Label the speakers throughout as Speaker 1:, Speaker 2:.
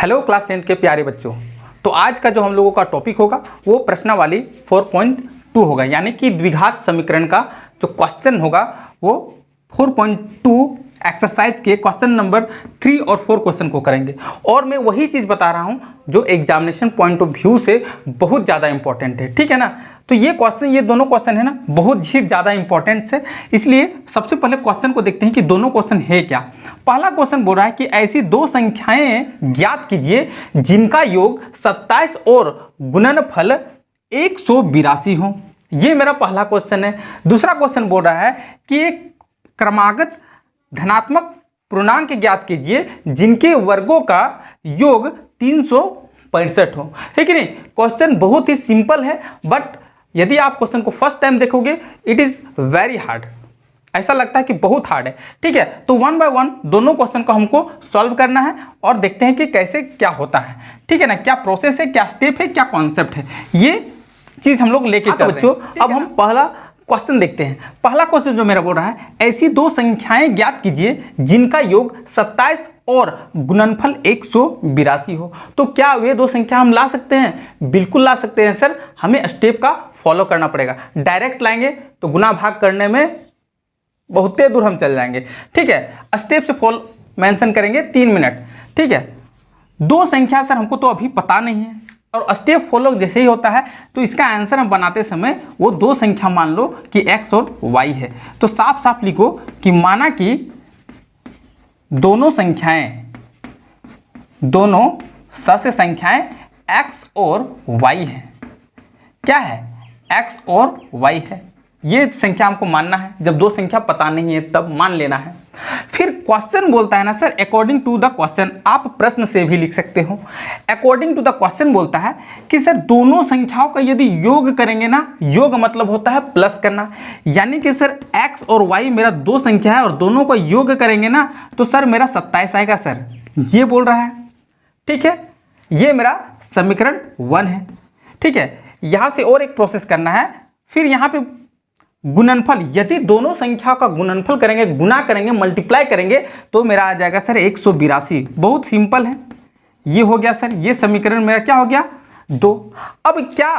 Speaker 1: Hello class 10th के प्यारे बच्चों। तो आज का जो हम लोगों का टॉपिक होगा वो प्रश्नावली 4.2 होगा, यानी कि द्विघात समीकरण का जो क्वेश्चन होगा वो 4.2 एक्सरसाइज के क्वेश्चन नंबर 3 और 4 क्वेश्चन को करेंगे। और मैं वही चीज़ बता रहा हूँ जो एग्जामिनेशन पॉइंट ऑफ व्यू से बहुत ज़्यादा इंपॉर्टेंट है, ठीक है ना। तो ये दोनों क्वेश्चन है ना बहुत ही ज़्यादा इंपॉर्टेंट है, इसलिए सबसे पहले क्वेश्चन को देखते हैं कि दोनों क्वेश्चन है क्या। पहला क्वेश्चन बोल रहा है कि ऐसी दो संख्याएं ज्ञात कीजिए जिनका योग 27 और गुणनफल 182 हो। ये मेरा पहला क्वेश्चन है। दूसरा क्वेश्चन बोल रहा है कि एक क्रमागत धनात्मक पूर्णांक ज्ञात कीजिए जिनके वर्गों का योग 365 हो, है कि नहीं। क्वेश्चन बहुत ही सिंपल है, बट यदि आप क्वेश्चन को फर्स्ट टाइम देखोगे इट इज़ वेरी हार्ड, ऐसा लगता है कि बहुत हार्ड है, ठीक है। तो वन बाय वन दोनों क्वेश्चन को हमको सॉल्व करना है और देखते हैं कि कैसे क्या होता है, ठीक है ना, क्या प्रोसेस है, क्या स्टेप है, क्या कॉन्सेप्ट है, ये चीज़ हम लोग लेके चल बच्चों। अब हम पहला क्वेश्चन देखते हैं। पहला क्वेश्चन जो मेरा बोल रहा है ऐसी दो संख्याएं ज्ञात कीजिए जिनका योग 27 और गुणनफल 182 हो। तो क्या वे दो संख्या हम ला सकते हैं? बिल्कुल ला सकते हैं सर, हमें स्टेप का फॉलो करना पड़ेगा। डायरेक्ट लाएंगे तो गुना भाग करने में बहुत दूर हम चल जाएंगे, ठीक है। स्टेप से फॉलो मेंशन करेंगे 3 मिनट, ठीक है। दो संख्या सर हमको तो अभी पता नहीं है, और स्टेप फॉलो जैसे ही होता है तो इसका आंसर हम बनाते समय वो दो संख्या मान लो कि x और y है। तो साफ साफ लिखो कि माना कि दोनों सदस्य संख्याएं x और y है। क्या है? x और y है, ये संख्या हमको मानना है। जब दो संख्या पता नहीं है तब मान लेना है। फिर क्वेश्चन बोलता है ना sir according to the question, आप प्रश्न से भी लिख सकते हो। अकॉर्डिंग टू द क्वेश्चन बोलता है कि सर दोनों संख्याओं का यदि योग करेंगे ना, योग मतलब होता है प्लस करना, यानी कि सर x और y मेरा दो संख्या है और दोनों का योग करेंगे ना तो सर मेरा 27 आएगा सर, ये बोल रहा है, ठीक है। ये मेरा समीकरण 1 है, ठीक है। यहाँ से और एक प्रोसेस करना है। फिर यहाँ पे गुणनफल, यदि दोनों संख्या का गुणनफल करेंगे, गुना करेंगे, मल्टीप्लाई करेंगे तो मेरा आ जाएगा सर 182। बहुत सिंपल है, ये हो गया सर, ये समीकरण मेरा क्या हो गया 2। अब क्या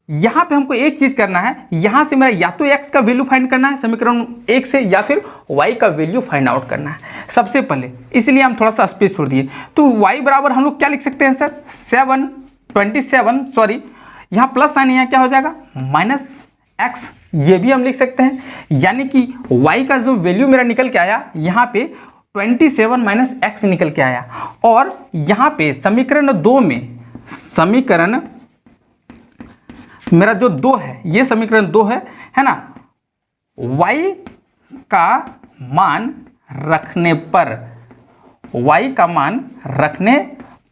Speaker 1: यहाँ पे हमको एक चीज करना है, यहाँ से मेरा या तो x का वैल्यू फाइंड करना है समीकरण 1 से, या फिर y का वैल्यू फाइंड आउट करना है सबसे पहले, इसलिए हम थोड़ा सा स्पेस छोड़ दिए। तो y बराबर हम लोग क्या लिख सकते हैं सर 27, सॉरी यहाँ प्लस साइन, यहाँ क्या हो जाएगा माइनस x, ये भी हम लिख सकते हैं। यानी कि y का जो वैल्यू मेरा निकल के आया यहाँ पे 27 माइनस x निकल के आया। और यहाँ पे समीकरण 2 में, समीकरण मेरा जो 2 है, ये समीकरण 2 है ना, y का मान रखने पर, y का मान रखने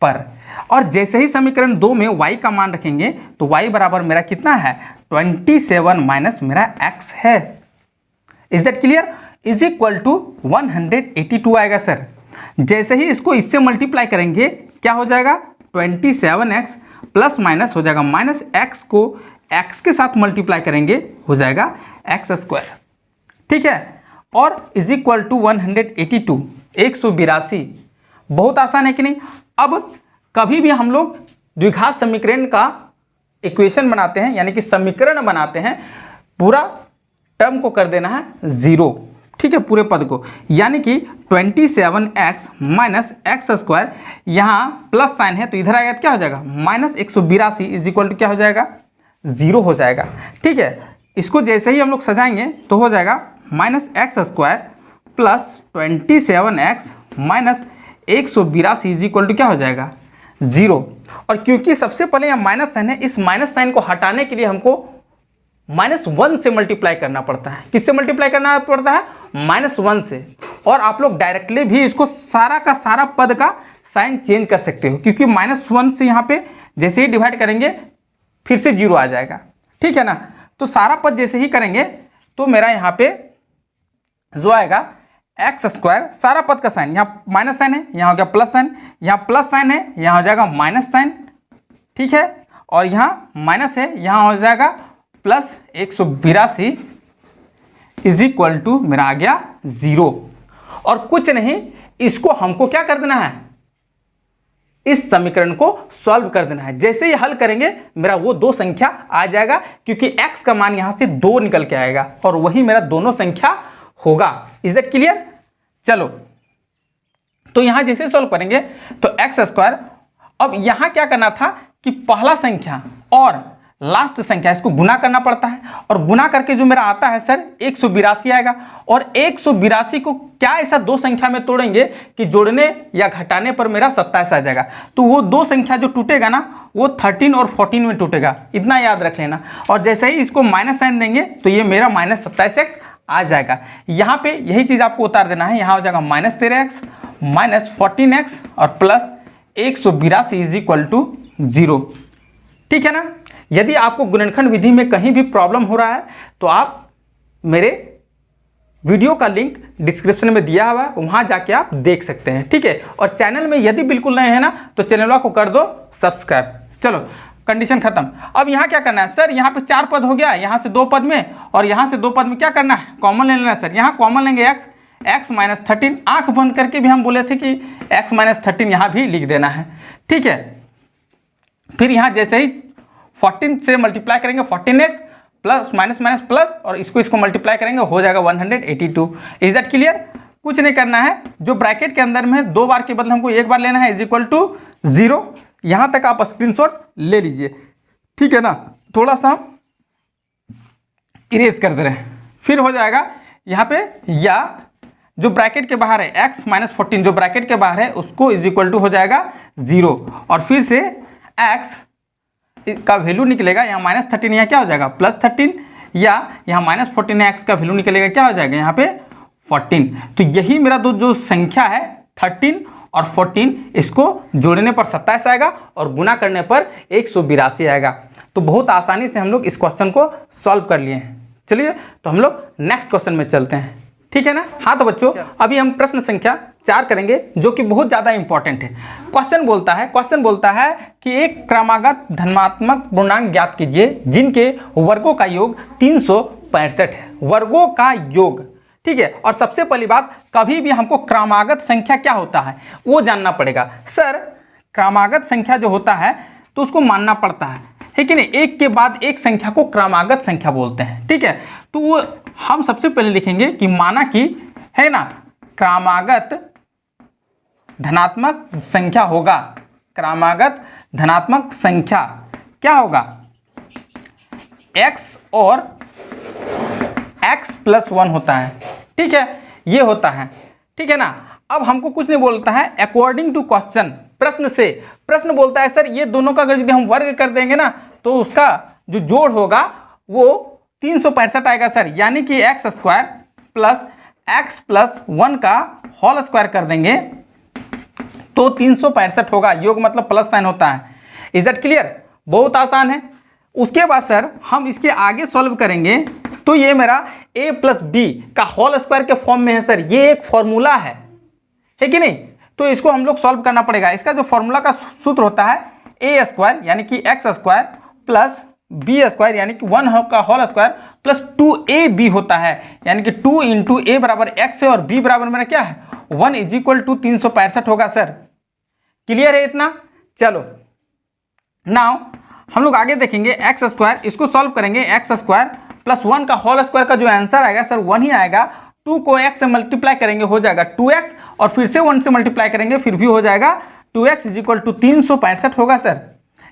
Speaker 1: पर, और जैसे ही समीकरण 2 में y का मान रखेंगे तो y बराबर मेरा कितना है 27 माइनस मेरा x है। Is that clear? Is equal to 182 आएगा सर। जैसे ही इसको इससे मल्टीप्लाई करेंगे क्या हो जाएगा 27x प्लस माइनस हो जाएगा माइनस x को x के साथ मल्टीप्लाई करेंगे हो जाएगा x², ठीक है। और इज इक्वल टू 182, 182। बहुत आसान है कि नहीं। अब कभी भी हम लोग द्विघात समीकरण का इक्वेशन बनाते हैं, यानी कि समीकरण बनाते हैं, पूरा टर्म को कर देना है 0, ठीक है, पूरे पद को। यानी कि 27x माइनस x², यहाँ प्लस साइन है तो इधर आएगा क्या हो जाएगा माइनस 182 इज इक्वल टू क्या हो जाएगा 0 हो जाएगा, ठीक है। इसको जैसे ही हम लोग सजाएंगे तो हो जाएगा minus x² plus 27x minus 182 is equal to क्या हो जाएगा 0। और क्योंकि सबसे पहले यहाँ माइनस साइन है, इस माइनस साइन को हटाने के लिए हमको -1 से मल्टीप्लाई करना पड़ता है। किससे मल्टीप्लाई करना पड़ता है? -1 से। और आप लोग डायरेक्टली भी इसको सारा का सारा पद का साइन चेंज कर सकते हो, क्योंकि -1 से यहाँ पे जैसे ही डिवाइड करेंगे फिर से 0 आ जाएगा, ठीक है ना। तो सारा पद जैसे ही करेंगे तो मेरा यहाँ पे जो आएगा x², सारा पद का साइन, यहाँ माइनस साइन है, यहाँ हो गया प्लस साइन, यहाँ प्लस साइन है, यहाँ हो जाएगा माइनस साइन, ठीक है। और यहाँ माइनस है, यहाँ हो जाएगा प्लस 182 इज इक्वल टू मेरा आ गया 0। और कुछ नहीं, इसको हमको क्या कर देना है इस समीकरण को सॉल्व कर देना है। जैसे ही हल करेंगे मेरा वो दो संख्या आ जाएगा, क्योंकि x का मान यहाँ से 2 निकल के आएगा और वही मेरा दोनों संख्या होगा। Is that clear? चलो, तो यहाँ जैसे सॉल्व करेंगे तो एक्स स्क्वायर, अब यहाँ क्या करना था कि पहला संख्या और लास्ट संख्या इसको गुना करना पड़ता है, और गुना करके जो मेरा आता है सर 182 आएगा। और 182 को क्या ऐसा दो संख्या में तोड़ेंगे कि जोड़ने या घटाने पर मेरा 27 आ जाएगा। तो वो दो संख्या जो टूटेगा ना वो 13 और 14 में टूटेगा, इतना याद रख लेना। और जैसे ही इसको माइनस साइन देंगे तो ये मेरा -27x आ जाएगा। यहाँ पे यही चीज़ आपको उतार देना है, यहाँ हो जाएगा -13x -14x और प्लस 182 = 0। ठीक है ना? यदि आपको गुणनखंड विधि में कहीं भी प्रॉब्लम हो रहा है तो आप मेरे वीडियो का लिंक डिस्क्रिप्शन में दिया हुआ है, वहाँ जाके आप देख सकते हैं। ठीक है? और चैनल में यदि बिल्कुल नए हैं ना तो चैनल को कर दो सब्सक्राइब। चलो, कंडीशन खत्म। अब यहाँ क्या करना है सर, यहाँ पे 4 पद हो गया, यहाँ से 2 पद में और यहाँ से 2 पद में क्या करना है, कॉमन ले लेना है सर। यहाँ कॉमन लेंगे x -13, आँख बंद करके भी हम बोले थे कि x -13 यहाँ भी लिख देना है। ठीक है? फिर यहाँ जैसे ही 14 से मल्टीप्लाई करेंगे 14x plus minus minus plus और इसको मल्टीप्लाई करेंगे हो जाएगा 182। Is that clear? कुछ नहीं करना है, जो ब्रैकेट के अंदर में है 2 बार के बदले हमको 1 बार लेना है, इज इक्वल टू 0। यहाँ तक आप स्क्रीनशॉट ले लीजिए। ठीक है ना? थोड़ा सा इरेज कर दे रहे हैं, फिर हो जाएगा यहाँ पे, या जो ब्रैकेट के बाहर है x -14 जो ब्रैकेट के बाहर है उसको इज इक्वल टू हो जाएगा 0, और फिर से x का वैल्यू निकलेगा, यहाँ -13 यहाँ क्या हो जाएगा +13, या यहाँ -14 है x का वैल्यू निकलेगा क्या हो जाएगा यहाँ पे 14। तो यही मेरा जो संख्या है 13 और 14, इसको जोड़ने पर 27 आएगा और गुना करने पर 182 आएगा। तो बहुत आसानी से हम लोग इस क्वेश्चन को सॉल्व कर लिए हैं। चलिए तो हम लोग नेक्स्ट क्वेश्चन में चलते हैं। ठीक है ना? हाँ तो बच्चों, अभी हम प्रश्न संख्या 4 करेंगे जो कि बहुत ज़्यादा इंपॉर्टेंट है। क्वेश्चन बोलता है कि एक क्रमागत धनात्मक पूर्णांक ज्ञात कीजिए जिनके वर्गों का योग 365 है। वर्गों का योग, ठीक है? और सबसे पहली बात, कभी भी हमको क्रमागत संख्या क्या होता है वो जानना पड़ेगा। सर क्रमागत संख्या जो होता है तो उसको मानना पड़ता है कि नहीं, एक के बाद एक संख्या को क्रमागत संख्या बोलते हैं। ठीक है? तो वो हम सबसे पहले लिखेंगे कि माना कि है ना क्रमागत धनात्मक संख्या होगा। क्रमागत धनात्मक संख्या क्या होगा, x और x + 1 होता है। ठीक है? ये होता है। ठीक है ना? अब हमको कुछ नहीं बोलता है, अकॉर्डिंग टू क्वेश्चन, प्रश्न बोलता है सर ये दोनों का अगर यदि हम वर्ग कर देंगे ना तो उसका जो जोड़ होगा वो 365 आएगा सर। यानी कि x² + x + 1 का होल स्क्वायर कर देंगे तो 365 होगा। योग मतलब प्लस साइन होता है। Is that clear? बहुत आसान है। उसके बाद सर हम इसके आगे सॉल्व करेंगे तो ये मेरा a + b का होल स्क्वायर के फॉर्म में है सर। ये एक फॉर्मूला है कि नहीं? तो इसको हम लोग सॉल्व करना पड़ेगा। इसका जो फॉर्मूला का सूत्र होता है a² यानी कि x² + b² यानी कि 1 का होल स्क्वायर प्लस 2ab होता है, यानी कि 2 × a बराबर x है और b बराबर मेरा क्या है 1 = 365 होगा सर। क्लियर है इतना? चलो नाउ हम लोग आगे देखेंगे x², इसको सॉल्व करेंगे x² + 1 का होल स्क्वायर का जो आंसर आएगा सर 1 ही आएगा। 2 को x से मल्टीप्लाई करेंगे हो जाएगा 2x और फिर से 1 से मल्टीप्लाई करेंगे फिर भी हो जाएगा 2x = 365 होगा सर।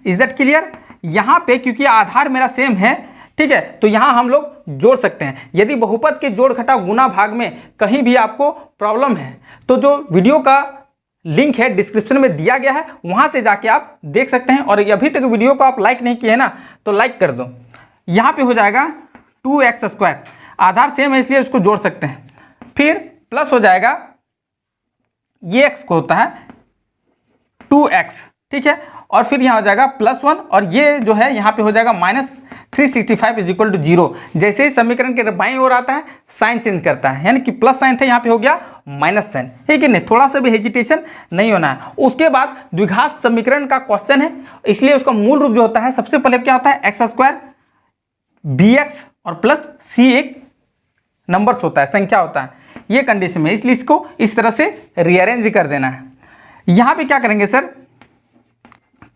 Speaker 1: Is that clear? यहाँ पे क्योंकि आधार मेरा सेम है, ठीक है, तो यहाँ हम लोग जोड़ सकते हैं। यदि बहुपद के जोड़ घटाव गुना भाग में कहीं भी आपको प्रॉब्लम है तो जो वीडियो का लिंक है डिस्क्रिप्शन में दिया गया है, वहाँ से जाके आप देख सकते हैं। और अभी तक वीडियो को आप लाइक नहीं किए ना तो लाइक कर दो। यहाँ पे हो जाएगा 2x², आधार सेम है इसलिए उसको जोड़ सकते हैं। फिर प्लस हो जाएगा ये x को होता है 2x, ठीक है, और फिर यहाँ हो जाएगा +1 और ये जो है यहाँ पे हो जाएगा -365 = 0। जैसे ही समीकरण के बाईं ओर आता है साइन चेंज करता है, यानी कि प्लस साइन था यहाँ पे हो गया माइनस साइन, है कि नहीं? थोड़ा सा भी हेजिटेशन नहीं होना है। उसके बाद द्विघात समीकरण का क्वेश्चन है, इसलिए उसका मूल रूप जो होता है सबसे पहले क्या होता है x² bx और प्लस c एक नंबर्स होता है, संख्या होता है, ये कंडीशन में, इसलिए इसको इस तरह से रीअरेंज कर देना है। यहाँ पे क्या करेंगे सर,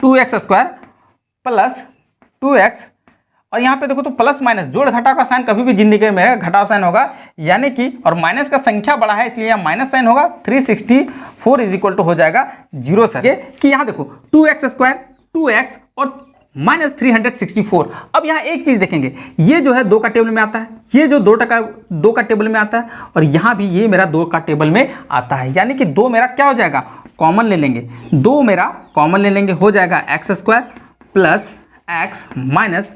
Speaker 1: 2x² प्लस 2x, और यहाँ पे देखो तो प्लस माइनस जोड़ घटाव का साइन कभी भी जिंदगी में घटाव साइन होगा, यानी कि और माइनस का संख्या बड़ा है इसलिए यहाँ माइनस साइन होगा। 364 इज इक्वल टू हो जाएगा 0 सर। ये कि यहाँ देखो 2x² 2x और माइनस 364। अब यहाँ एक चीज देखेंगे, ये जो है 2 का टेबल में आता है, ये जो 2 का टेबल में आता है, और यहाँ भी ये मेरा 2 का टेबल में आता है, यानी कि 2 मेरा क्या हो जाएगा, कॉमन ले लेंगे, 2 मेरा कॉमन ले लेंगे, हो जाएगा x² प्लस x माइनस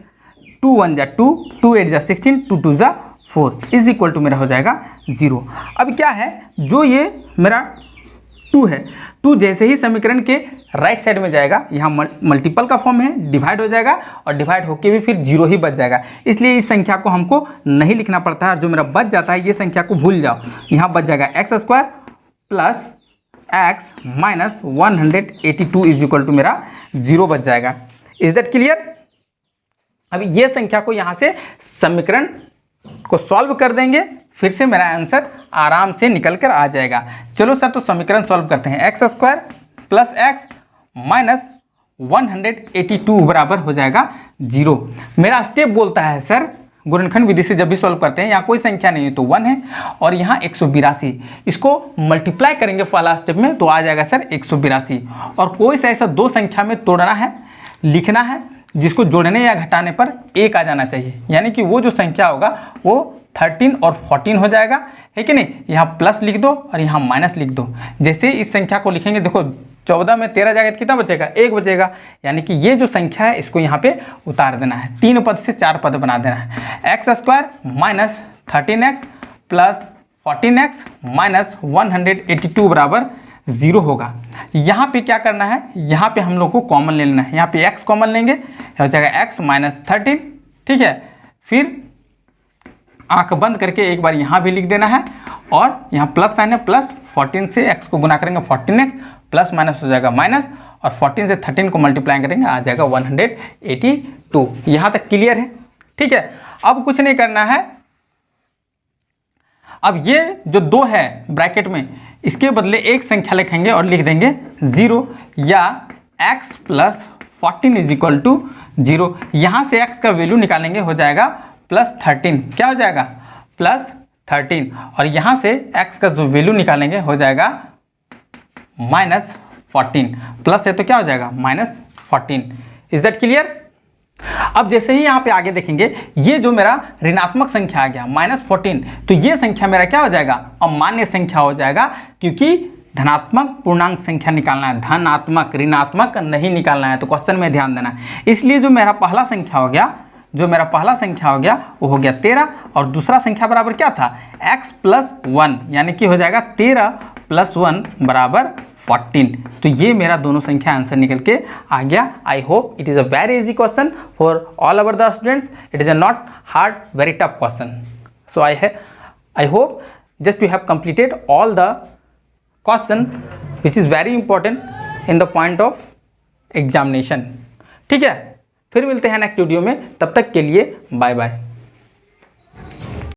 Speaker 1: 2 1 जा 2, 2 8 जा 16, 2 2 जा 4 इज इक्वल टू मेरा हो जाएगा 0। अब क्या है, जो ये मेरा 2 है, 2 जैसे ही समीकरण के राइट साइड में जाएगा, यहाँ मल्टीपल का फॉर्म है, डिवाइड हो जाएगा और डिवाइड होके भी फिर 0 ही बच जाएगा, इसलिए इस संख्या को हमको नहीं लिखना पड़ता है। और जो मेरा बच जाता है ये संख्या को भूल जाओ, यहाँ बच जाएगा x² plus x minus 182 is equal to मेरा 0 बच जाएगा। Is that clear? अब ये संख्या को यहाँ से समीकरण को सॉल्व कर देंगे, फिर से मेरा आंसर आराम से निकल कर आ जाएगा। चलो सर, तो समीकरण सॉल्व करते हैं। x² प्लस x माइनस 182 बराबर हो जाएगा 0। मेरा स्टेप बोलता है सर, गुणनखंड विधि से जब भी सॉल्व करते हैं, यहाँ कोई संख्या नहीं है तो 1 है, और यहाँ 182, इसको मल्टीप्लाई करेंगे पहला स्टेप में तो आ जाएगा सर 182। और कोई सा ऐसा 2 संख्या में तोड़ना है, लिखना है, जिसको जोड़ने या घटाने पर 1 आ जाना चाहिए, यानी कि वो जो संख्या होगा वो 13 और 14 हो जाएगा, है कि नहीं। यहाँ प्लस लिख दो और यहाँ माइनस लिख दो। जैसे इस संख्या को लिखेंगे, देखो 14 में 13 जाएगा तो कितना बचेगा, 1 बचेगा, यानी कि ये जो संख्या है इसको यहाँ पे उतार देना है, 3 पद से 4 पद बना देना है। x² minus 13x plus 14x minus 182 बराबर 0 होगा। यहाँ पे क्या करना है, यहाँ पे हम लोग को कॉमन ले लेना है, यहाँ पे x कॉमन लेंगे, हो जाएगा x माइनस 13, ठीक है। फिर आंख बंद करके एक बार यहाँ भी लिख देना है, और यहाँ प्लस साइन है, प्लस 14 से x को गुना करेंगे 14x, प्लस माइनस हो जाएगा माइनस, और 14 से 13 को मल्टीप्लाई करेंगे आ जाएगा 182। यहाँ तक क्लियर है, ठीक है। अब कुछ नहीं करना है, अब ये जो 2 है ब्रैकेट में, इसके बदले एक संख्या लिखेंगे और लिख देंगे 0, या x plus 14 is equal to 0। यहाँ से x का वैल्यू निकालेंगे, हो जाएगा प्लस 13, क्या हो जाएगा प्लस 13, और यहाँ से x का जो वैल्यू निकालेंगे हो जाएगा माइनस 14, प्लस है तो क्या हो जाएगा माइनस 14। Is that clear? अब जैसे ही यहाँ पे आगे देखेंगे, ये जो मेरा ऋणात्मक संख्या आ गया माइनस 14, तो ये संख्या मेरा क्या हो जाएगा, अमान्य संख्या हो जाएगा, क्योंकि धनात्मक पूर्णांक संख्या निकालना है, धनात्मक ऋणात्मक नहीं निकालना है, तो क्वेश्चन में ध्यान देना है। इसलिए जो मेरा पहला संख्या हो गया, वो हो गया 13, और दूसरा संख्या बराबर क्या था, x प्लस 1, यानी कि हो जाएगा 13 प्लस 1 बराबर 14। तो ये मेरा दोनों संख्या आंसर निकल के आ गया। I hope it is a very easy question for all our the students. It is a not hard, very tough question. So I hope just you have completed all the question which is very important in the point of examination। ठीक है, फिर मिलते हैं next video में, तब तक के लिए बाय बाय।